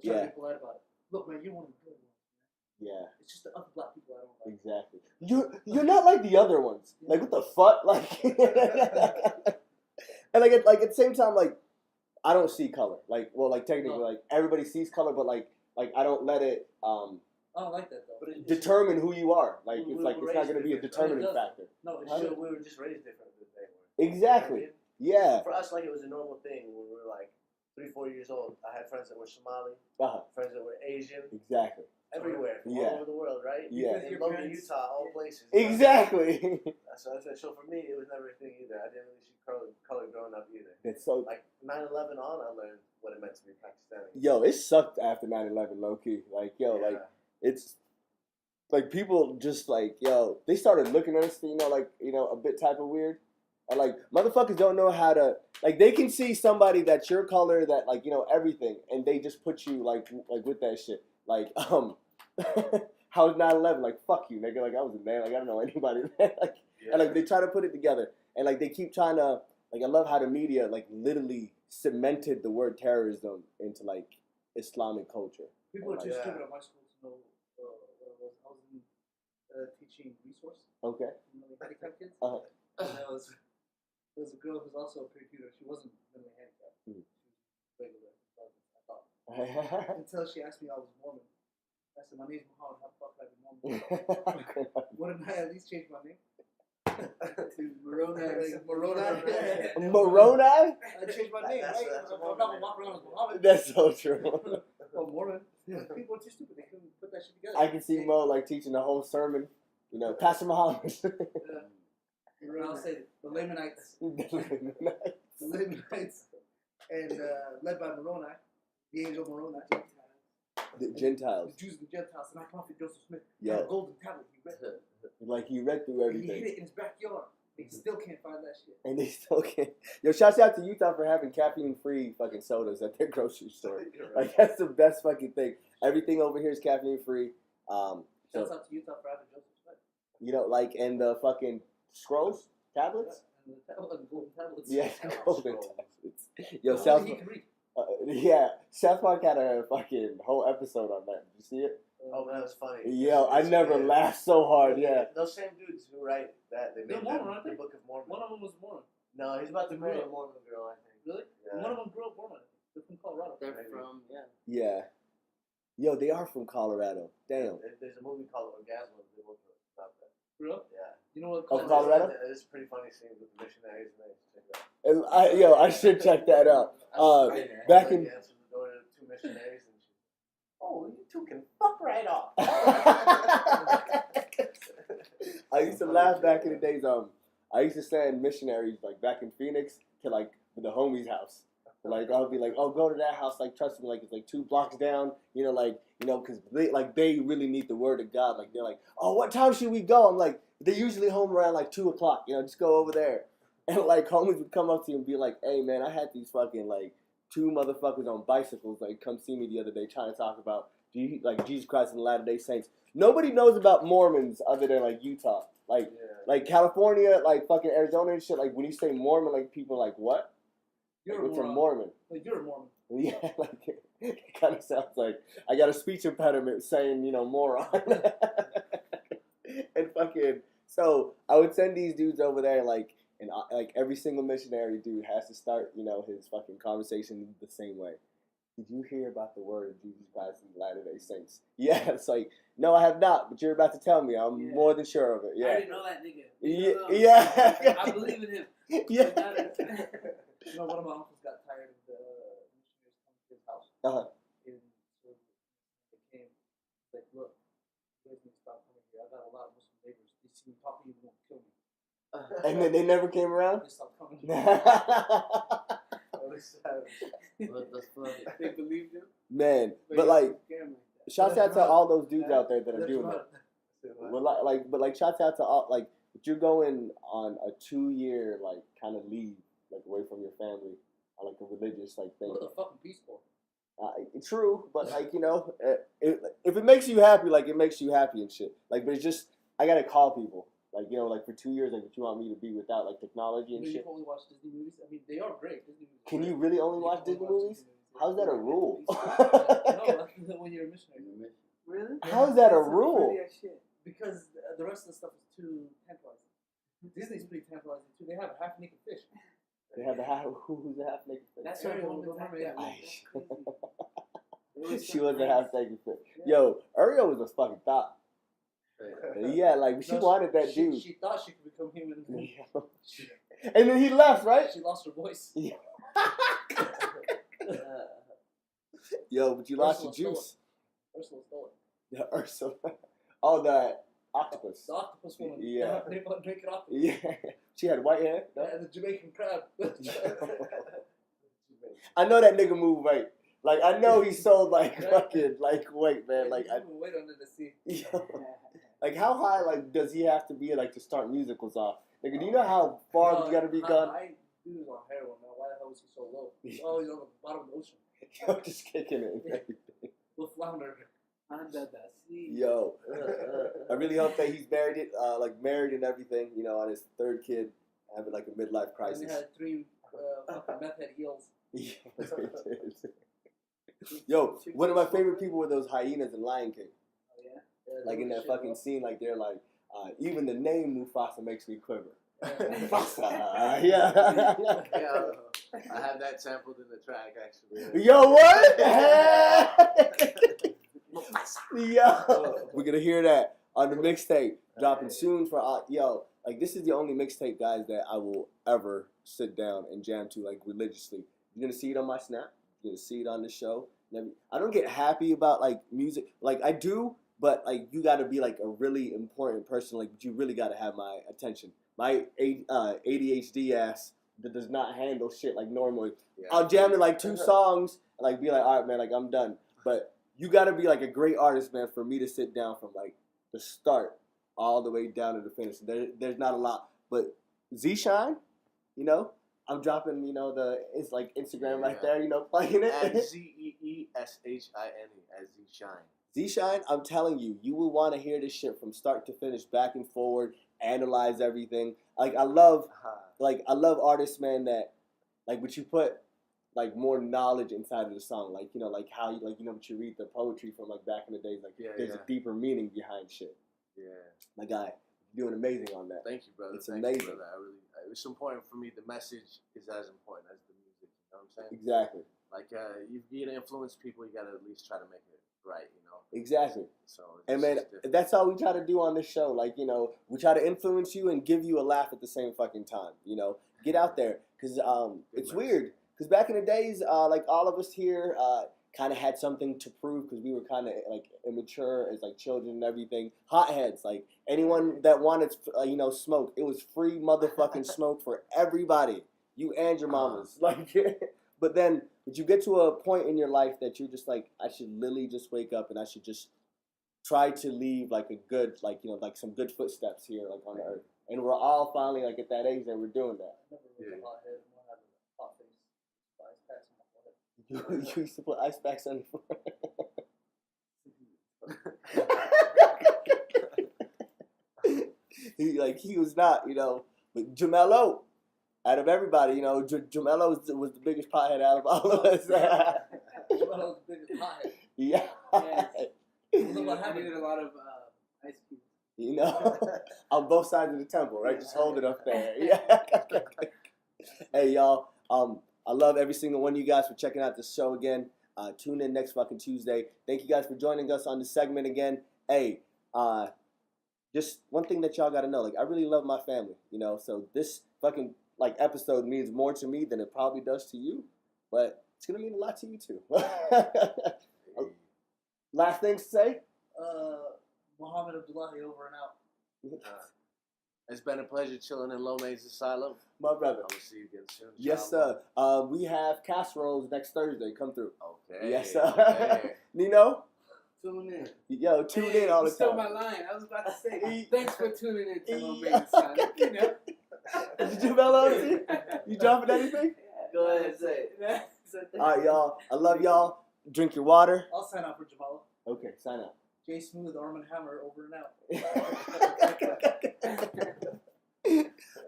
They'll try to be polite about it. Look, man, you're one of the good ones. yeah. It's just the other black people I don't like. Exactly. You're not like the other ones. Like what the fuck? Like and like at the same time, like I don't see color. Like technically like everybody sees color, but like I don't let it I don't like that though. determine who you are. Like We it's were not gonna raised be a different. determining factor. No, it Sure, should. we were just raised different than they were. Exactly. You know what I mean? Yeah. For us, like it was a normal thing when we were like 3-4 years old. I had friends that were Somali, friends that were Asian, Exactly. everywhere, from Yeah. all over the world, right? Yeah. In Logan, Utah, all places. Exactly. So for me, it was never a thing either. I didn't really see color growing up either. It's so Like 9/11 on, I learned what it meant to be Pakistani. yo, it sucked after 9/11, low key. Like yo, Yeah. like it's like people just like yo, they started looking at us, a bit type of weird. And like motherfuckers don't know how to like they can see somebody that's your color that like everything, and they just put you like with that shit. Like how's 9/11? Like fuck you, nigga. Like I wasn't there. Like I don't know anybody there. Like and like they try to put it together, and like they keep trying to like I love how the media like literally cemented the word terrorism into like Islamic culture. People are too Yeah. stupid at my school to know what it was. I was in teaching resource. Okay. You know, like handicap kids. Uh-huh. And there was a girl who's also a computer. She wasn't really handicapped. Hmm. She was regular, I thought. Until she asked me I was Mormon. I said, my name's Muhammad. How the fuck can I be Mormon? Wouldn't I at least change my name? To Moroni. Moroni? I changed my name, That's right? a I'm Mormon not name. walking around as Muhammad. That's so true. Oh, Mormon. People are too stupid. They couldn't put that shit together. I can see Mo like teaching the whole sermon. Pastor Muhammad. And I'll say the Lamanites. The Lamanites. And led by Moroni, the angel Moroni. The The Gentiles. Jews and Gentiles. And our prophet Joseph Smith Yeah. had a golden tablet. He read it. Like he read through And he hid everything. it in his backyard. They still can't find that shit. And they still can't. Yo, shouts out to Utah for having caffeine-free fucking sodas at their grocery store. Like that's the best fucking thing. Everything over here is caffeine-free. Shouts out to Utah for having Joseph Smith. And the fucking scrolls, tablets. And the tablet, the golden tablets. Yeah, golden tablets. Yo, Only South. he can read. South Park had a fucking whole episode on that. Did you see it? Oh, that was funny. Yo, I never laughed so hard. Yeah. Those same dudes who write that, they They're made Mormon, aren't the they? Book of Mormon. One of them was Mormon. No, he's about to They marry grew a up. Mormon girl, I think. Really? Yeah. One of them grew up Mormon. They're from Colorado. They're Maybe. from, yeah. Yeah. Yo, they are from Colorado. Damn. There's a movie called Orgasm. They both wrote about that. Real? Yeah. You know what? Oh, Colorado? It's a pretty funny scene with the missionaries and they check it out. And I should check that out. Back in Answered the door to 2 missionaries and she Oh, you two can fuck right off. I used to laugh back in the days. I used to send missionaries like back in Phoenix to like the homie's house. Like I'll be like, oh, go to that house. Like trust me, like it's like 2 blocks down. Because they really need the word of God. Like they're like, oh, what time should we go? I'm like, they're usually home around like 2 o'clock. Just go over there. And like homies would come up to you and be like, hey man, I had these fucking like 2 motherfuckers on bicycles like come see me the other day trying to talk about Jesus Christ and the Latter-day Saints. Nobody knows about Mormons other than like Utah. Like California, like fucking Arizona and shit. Like when you say Mormon, like people are like, what? You're What's a a Mormon? Like you're a Mormon. Yeah, like it kind of sounds like I got a speech impediment saying, moron. And fucking, so I would send these dudes over there, and like every single missionary dude has to start, his fucking conversation the same way. Did you hear about the word of Jesus Christ and the Latter-day Saints? Yeah, it's like, no, I have not, but you're about to tell me. I'm more than sure of it. Yeah. I already know that nigga. Yeah. I believe in him. Yeah. One of my uncles got tired of the missionaries coming to his house. Uh-huh. And so they came, like, look, you guys need to stop coming here. I got a lot of Muslim neighbors. They see me talking, they won't kill me. And then they never came around? They stopped coming. What the fuck? They believed him. Man, but like, shouts out to all those dudes out there that are That's doing right. that. But shouts out to all, like, but you're going on a 2-year, like, kind of leave, like, away from your family, on, like, a religious, like, thing. What the fucking Peace Corps? True, but, like, if it makes you happy, like, it makes you happy and shit. Like, but it's just, I gotta call people. Like, like, for 2 years, like, you want me to be without, like, technology and You shit? can only watch Disney movies. I mean, they are great. Disney movies. Can you really only watch Disney movies? How's that a rule? No, when you're a missionary. Really? How's that a rule? Because the rest of the stuff is too tantalizing. Disney's pretty tantalizing too. They have a half-naked fish. They have who's a half-naked fish? That's Ariel, her the mermaid. She was a half-naked fish. Yo, Ariel was a fucking thought. Yeah, like she wanted that dude. She thought she could become human. And then he left, right? She lost her voice. Yeah. Yo, but you lost your juice. Ursula stole it. Yeah, Ursula. Oh, the octopus. The octopus woman. Yeah. They want to drink it off. Yeah. She had white hair. No? And the Jamaican crab. I know that nigga moved weight. Like, I know he sold, like, fucking, like, weight, man. Like, wait under the sea. Like, how high, like, does he have to be, like, to start musicals off? Like, do you know how far you gotta be gone? He was on heroin, man. Why the hell was he so low? Oh, he's on the bottom of the ocean. Yo, just kicking it. With flounder. Under the sea. Yo, I really hope that he's married and everything, on his 3rd kid, having, like, a midlife crisis. And he had 3 fucking meth head eels. Yo, one of my favorite people were those hyenas in Lion King. Oh, yeah? Like in that fucking scene, like they're like, even the name Mufasa makes me quiver. Mufasa, yeah. Yeah, I have that sampled in the track actually. Yo, what? Yo, we're gonna hear that on the mixtape dropping soon for yo. Like this is the only mixtape, guys, that I will ever sit down and jam to like religiously. You're gonna see it on my Snap. You're gonna see it on the show. I don't get happy about like music, like I do, but like you got to be like a really important person. Like you really got to have my attention. My ADHD ass that does not handle shit like normally. Yeah. I'll jam in like 2 songs, and, like be like, all right, man, like I'm done. But you got to be like a great artist, man, for me to sit down from like the start all the way down to the finish. There's not a lot, but Z-Shine, I'm dropping, it's like Instagram right there, playing it. At ZEESHINE, as Z-Shine. Z-Shine, I'm telling you, you will want to hear this shit from start to finish, back and forward, analyze everything. Like, I love artists, man, that, like, but you put, like, more knowledge inside of the song. Like, like how you, like, but you read the poetry from, like, back in the days. Like, there's a deeper meaning behind shit. Yeah. My guy, you're doing amazing on that. Thank you, brother. It's amazing. You, brother. It's important for me. The message is as important as the music. You know what I'm saying? Exactly. Like, if you're gonna influence people, you gotta at least try to make it right. Exactly. So. And man, that's all we try to do on this show. Like, we try to influence you and give you a laugh at the same fucking time. Get out there, cause it's weird. Cause back in the days, like all of us here, kind of had something to prove because we were kind of like immature as like children and everything. Hotheads, like anyone that wanted, smoke, it was free motherfucking smoke for everybody, you and your mamas. Like, but you get to a point in your life that you're just like, I should literally just wake up and I should just try to leave like a good, like some good footsteps here, like on the earth. And we're all finally like at that age that we're doing that. I never was a hothead. One had a hot face. Ice packs on my forehead. You used to put ice packs on your forehead. He was not, but Jamello, out of everybody, Jamello was the biggest pothead out of all of us. Jamello's the biggest hothead. Yeah. I needed a lot of ice cubes. On both sides of the temple, right? Just hold it up there. Yeah. Hey, y'all. I love every single one of you guys for checking out this show again. Tune in next fucking Tuesday. Thank you guys for joining us on this segment again. Hey, just one thing that y'all got to know. Like, I really love my family, so this fucking, episode means more to me than it probably does to you. But it's going to mean a lot to you, too. Last things to say? Muhammad Abdullahi over and out. It's been a pleasure chilling in Lowmein's Asylum. My brother. I will see you again soon. Yes, sir. We have casseroles next Thursday. Come through. Okay. Yes, sir. Okay. Nino? Tune in. Yo, tune in all the You stole time. my line. I was about to say, thanks for tuning in to Yeah. Lowmein Asylum. Did you Melo? You dropping anything? Go ahead and say it. All right, y'all. I love y'all. Drink your water. I'll sign out for Jamala. Okay, sign up. J Smooth, Arm and Hammer, over and out.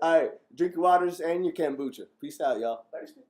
All right, drink your waters and your kombucha. Peace out, y'all. Thirsty?